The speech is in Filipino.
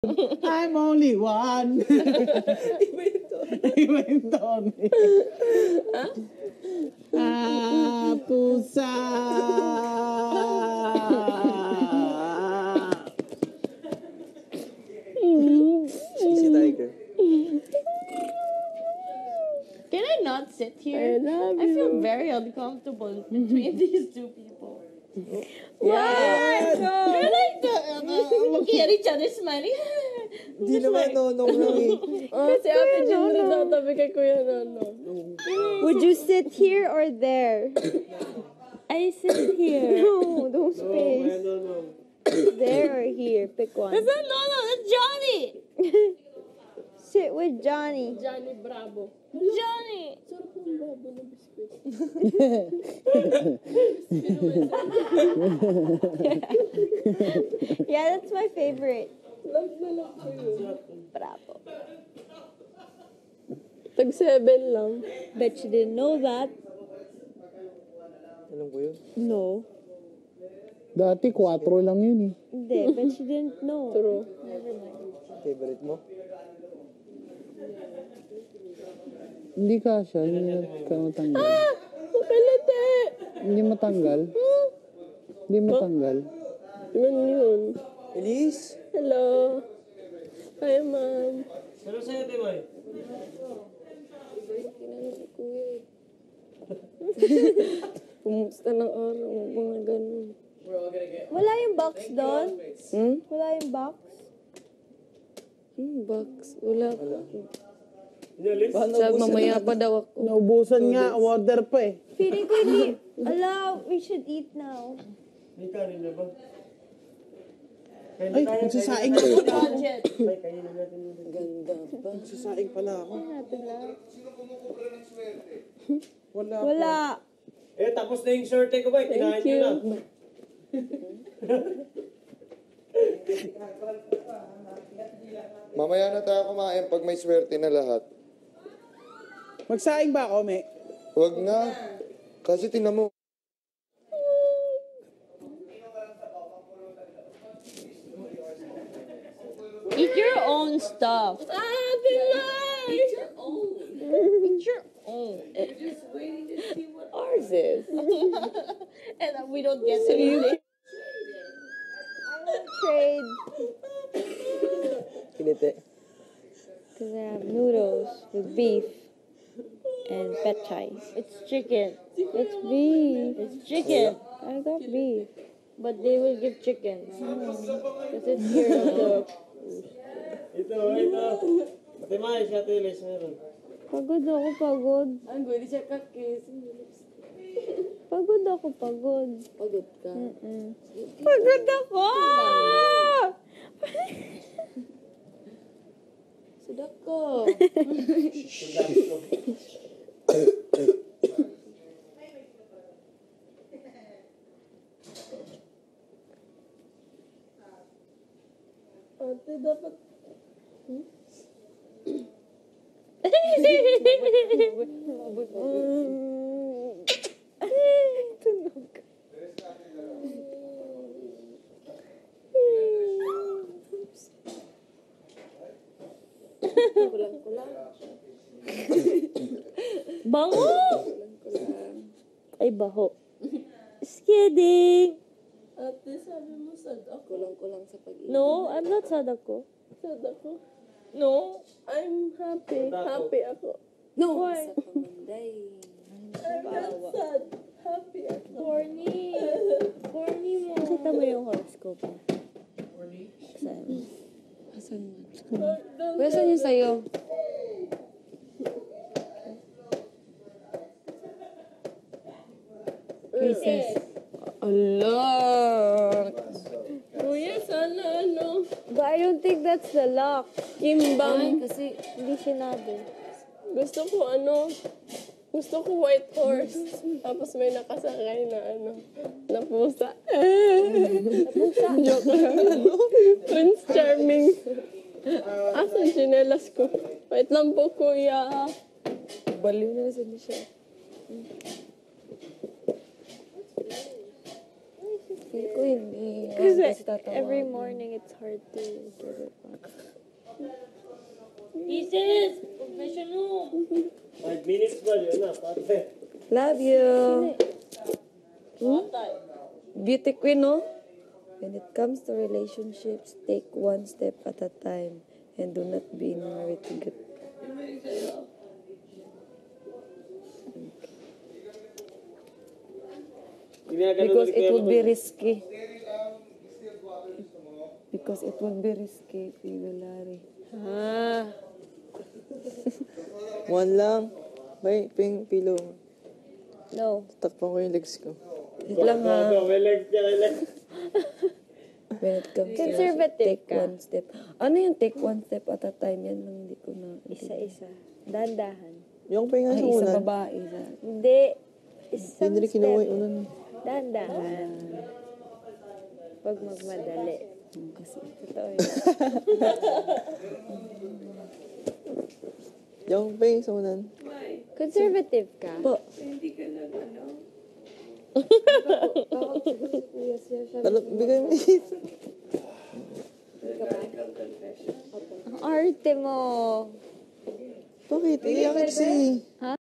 I'm only one. Iba yung Tony. Pusa. Si Tiger. Can I not sit here? I feel very uncomfortable between these two people. Yeah. They're like looking at each other smiling. Hindi naman nonong lang eh. Kasi Ate Jindra daw tabi kay Kuya Nono. Would you sit here or there? I sit here. No, don't space. There or here, pick one. That's not Nono, that's Johnny. Sit with Johnny. Johnny Bravo. Johnny. Sarap ng Bravo na biscuit. Yeah, that's my favorite. Love na love ko yun. Bravo. Tag 7 lang. Bet you didn't know that. Alam ko yun. No. Dati 4 lang yun eh. Hindi, bet you didn't know. True. Favorite mo? Hindi ka siya, hindi ka matanggal. Makalate! Hindi matanggal. Hindi matanggal. Yun yun. Elise? Hello. Hi, ma'am. Ano sa'yo, Timoy? Kumusta ng araw? Mga ganun. Wala yung box doon? Wala yung box? Box. Wala. Sabi mamaya pa daw ako. Naubusan nga, order pa eh. Feeling ko hindi. Ala, we should eat now. May kanin na ba? Ay, magsasaing na. Budget. Ganda ba? Magsasaing pala ako. Wala. Wala. Eh, tapos na yung shorty ko ba? Kinain Thank ko you. na. Mamaya na tayo kumain pag may swerte na lahat. Magsaing ba ako, me? Huwag na. Kasi tinan mo. Eat your own stuff. Eat your own. Eat your own. Just waiting to see what ours is. And then we don't get anything. Trade. Kinite. Because I have noodles with beef and pet chai. It's chicken. It's beef. It's chicken. I got beef. But they will give chicken. Because it's here also. Ito. Timay, siya tilis meron. Pagod ako, pagod. Ang guli siya kakis. Pagod ako, pagod. Pagod ka. Pagod ako! Sudak ko. Ate, dapat... Tunog. Kulang-kulang. Bango! Ay, baho. Just kidding. Ate, sabi mo sad ako. Kulang-kulang sa pag-ibig. No, I'm not sad ako. Sad ako. No. I'm happy. Happy ako. No. Why? Sa pamanday. I'm not sad. Happy ako. Corny. Corny mo. Kita mo yung horoscope niya. Asan mo? Kuya, saan yung sayo? Princess. Allah! Kuya, sana ano? But I don't think that's the lock. Kimbang. Kasi Hindi sinabi. gusto ko ano, gusto ko white horse. Tapos may nakasakay na ano, na pusa. Joke lang. Prince Charming. Asan chinelas ko? Wait lang po, kuya. Baliw na sa siya. Feel ko hindi. Kasi tatawagin. every morning it's hard to get it back. Jesus! Professional! 5 minutes ba? Yun na, pate. Love you. Beauty queen, no? When it comes to relationships, take one step at a time and do not be in a hurry to get. Because it would be risky. Because it would be risky if we will hurry. Ah. One lang. May pillow. No. Takpan ko yung legs ko. Wait lang ha. May legs niya, may legs. When it comes to Conservative take ka. one step. Ano yung take one step at a time? Yan lang hindi ko na. Isa-isa. Dahan-dahan. Yung pahinga Ay, sa isa unan. babae. Isa. Hindi. Isang Hindi kinuha yung unan. Dahan-dahan. Pag magmadali. Kasi Totoo yun. Yung pahinga sa unan. Conservative ka? po. Ano, bigay mo Ang arte mo. Bakit? Iyak kasi. Ha?